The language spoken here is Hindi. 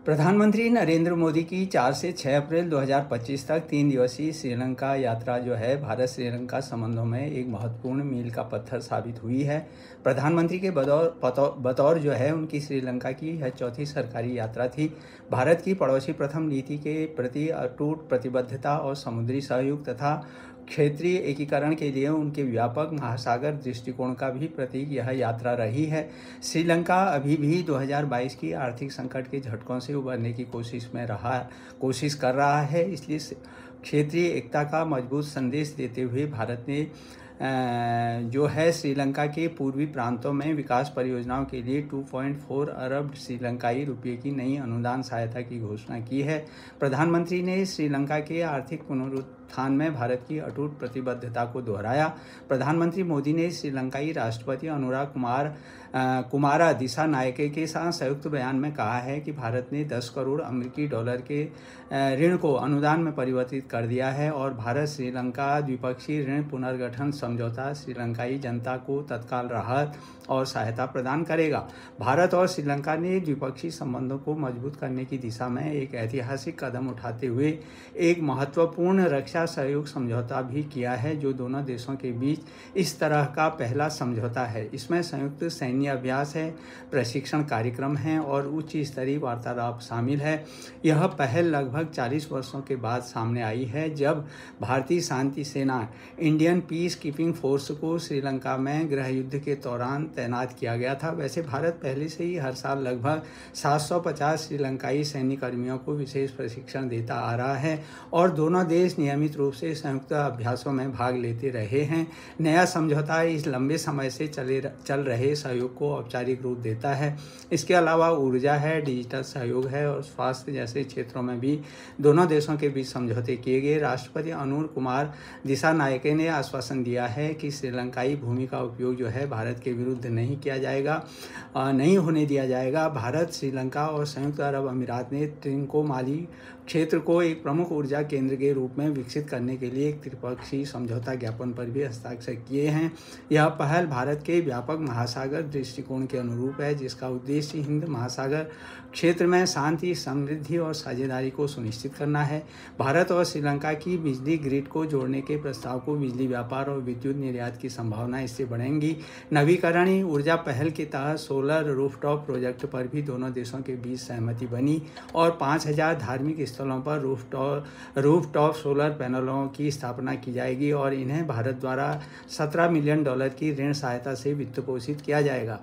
प्रधानमंत्री नरेंद्र मोदी की 4 से 6 अप्रैल 2025 तक 3 दिवसीय श्रीलंका यात्रा जो है भारत श्रीलंका संबंधों में एक महत्वपूर्ण मील का पत्थर साबित हुई है। प्रधानमंत्री के बतौर जो है उनकी श्रीलंका की यह चौथी सरकारी यात्रा थी। भारत की पड़ोसी प्रथम नीति के प्रति अटूट प्रतिबद्धता और समुद्री सहयोग तथा क्षेत्रीय एकीकरण के लिए उनके व्यापक महासागर दृष्टिकोण का भी प्रतीक यह यात्रा रही है। श्रीलंका अभी भी 2022 की आर्थिक संकट के झटकों से उबरने की कोशिश कर रहा है, इसलिए क्षेत्रीय एकता का मजबूत संदेश देते हुए भारत ने जो है श्रीलंका के पूर्वी प्रांतों में विकास परियोजनाओं के लिए 2.4 अरब श्रीलंकाई रुपये की नई अनुदान सहायता की घोषणा की है। प्रधानमंत्री ने श्रीलंका के आर्थिक पुनरुत्थान में भारत की अटूट प्रतिबद्धता को दोहराया। प्रधानमंत्री मोदी ने श्रीलंकाई राष्ट्रपति अनुराग कुमारा दिसानायके के साथ संयुक्त बयान में कहा है कि भारत ने 10 करोड़ अमेरिकी डॉलर के ऋण को अनुदान में परिवर्तित कर दिया है और भारत श्रीलंका द्विपक्षीय ऋण पुनर्गठन समझौता श्रीलंकाई जनता को तत्काल राहत और सहायता प्रदान करेगा। भारत और श्रीलंका ने द्विपक्षीय संबंधों को मजबूत करने की दिशा में एक ऐतिहासिक कदम उठाते हुए एक महत्वपूर्ण रक्षा सहयोग समझौता भी किया है, जो दोनों देशों के बीच इस तरह का पहला समझौता है। इसमें संयुक्त सैन्य अभ्यास है, प्रशिक्षण कार्यक्रम हैं और उच्च स्तरीय वार्तालाप शामिल है। यह पहल लगभग 40 वर्षों के बाद सामने आई है, जब भारतीय शांति सेना इंडियन पीस कीपिंग फोर्स को श्रीलंका में गृह युद्ध के दौरान तैनात किया गया था। वैसे भारत पहले से ही हर साल लगभग 750 श्रीलंकाई सैन्य कर्मियों को विशेष प्रशिक्षण देता आ रहा है और दोनों देश नियमित रूप से संयुक्त अभ्यासों में भाग लेते रहे हैं। नया समझौता इस लंबे समय से चल रहे सहयोग को औपचारिक रूप देता है। इसके अलावा ऊर्जा है, डिजिटल सहयोग है और स्वास्थ्य जैसे क्षेत्रों में भी दोनों देशों के बीच समझौते किए गए। राष्ट्रपति अनुर कुमार दिसानायके ने आश्वासन दिया है कि श्रीलंकाई भूमि का उपयोग जो है भारत के विरुद्ध नहीं होने दिया जाएगा। भारत, श्रीलंका और संयुक्त अरब अमीरात ने ट्रिंकोमाली क्षेत्र को एक प्रमुख ऊर्जा केंद्र के रूप में विकसित करने के लिए एक त्रिपक्षीय समझौता ज्ञापन पर भी हस्ताक्षर किए हैं। यह पहल भारत के व्यापक महासागर दृष्टिकोण के अनुरूप है, जिसका उद्देश्य हिंद महासागर क्षेत्र में शांति, समृद्धि और साझेदारी को सुनिश्चित करना है। भारत और श्रीलंका की बिजली ग्रिड को जोड़ने के प्रस्ताव को बिजली व्यापार और विद्युत निर्यात की संभावना इससे बढ़ेंगी। नवीकरणीय ऊर्जा पहल के तहत सोलर रूफटॉप प्रोजेक्ट पर भी दोनों देशों के बीच सहमति बनी और 5000 धार्मिक स्थलों पर रूफटॉप सोलर पैनलों की स्थापना की जाएगी और इन्हें भारत द्वारा $17 मिलियन की ऋण सहायता से वित्त पोषित किया जाएगा।